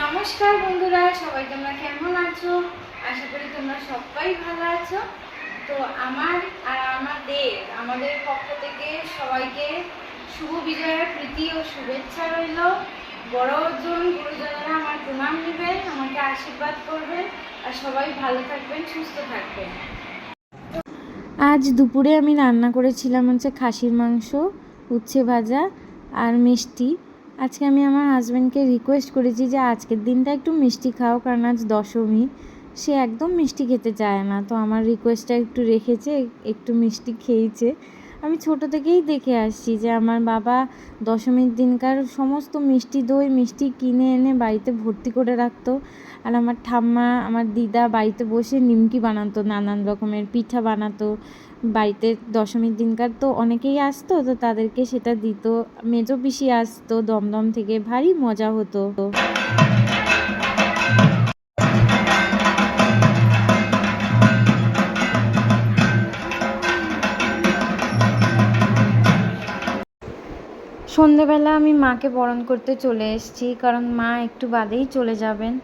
নমস্কার বন্ধুরা, সবাই তোমরা কেমন আছো? আশা করি তোমরা সবাই ভালো আছো। তো আমাদের পক্ষ থেকে সবাইকে শুভ বিজয়ের প্রীতি ও শুভেচ্ছা রইল। বড়জন গুরুজনেরা আমার প্রণাম নেবেন, আমাকে আশীর্বাদ করবেন, আর সবাই ভালো থাকবেন, সুস্থ থাকবেন। আজ দুপুরে আমি রান্না করেছিলাম খাসির মাংস, উচ্ছে ভাজা আর মিষ্টি। আজকে আমি আমার হাজব্যান্ডকে রিকোয়েস্ট করেছি যে আজকের দিনটা একটু মিষ্টি খাও, কারণ আজ দশমী। সে একদম মিষ্টি খেতে চায় না, তো আমার রিকোয়েস্টটা একটু রেখেছে, একটু মিষ্টি খেয়েছে। আমি ছোট থেকেই দেখে আসছি যে আমার বাবা দশমীর দিনকার সমস্ত মিষ্টি দই মিষ্টি কিনে এনে বাড়িতে ভর্তি করে রাখতো। আর আমার ঠাম্মা, আমার দিদা বাড়িতে বসে নিমকি বানাতো, নানান রকমের পিঠা বানাতো বাড়িতে। দশমীর দিনকার তো অনেকেই আসতো, তো তাদেরকে সেটা দিত। মেজো পিসি আসতো দমদম থেকে, ভারী মজা হতো। সন্ধেবেলা আমি মাকে বরণ করতে চলে এসেছি, কারণ মা একটু বাদেই চলে যাবেন।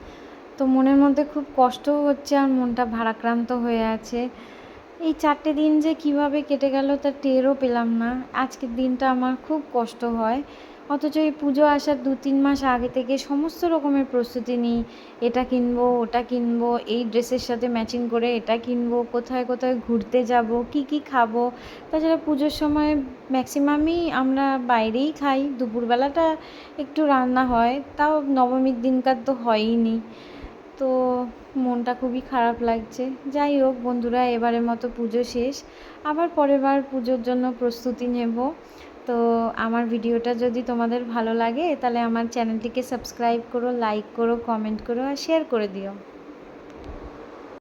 তো মনের মধ্যে খুব কষ্টও হচ্ছে আর মনটা ভারাক্রান্ত হয়ে আছে। এই 4টে দিন যে কিভাবে কেটে গেল তার টেরও পেলাম না। আজকের দিনটা আমার খুব কষ্ট হয়, অথচ এই পুজো আসার 2-3 মাস আগে থেকে সমস্ত রকমের প্রস্তুতি নিই। এটা কিনবো, ওটা কিনবো, এই ড্রেসের সাথে ম্যাচিং করে এটা কিনবো, কোথায় কোথায় ঘুরতে যাব, কি কি খাবো। তাছাড়া পুজোর সময় ম্যাক্সিমামই আমরা বাইরেই খাই, দুপুরবেলাটা একটু রান্না হয়, তাও নবমীর দিনকার তো হয়ই নি। তো মনটা খুবই খারাপ লাগছে। যাই হোক বন্ধুরা, এবারের মতো পুজো শেষ, আবার পরের বার পুজোর জন্য প্রস্তুতি নেব। তো আমার ভিডিওটা যদি তোমাদের ভালো লাগে তাহলে আমার চ্যানেলটিকে সাবস্ক্রাইব করো, লাইক করো, কমেন্ট করো আর শেয়ার করে দিও।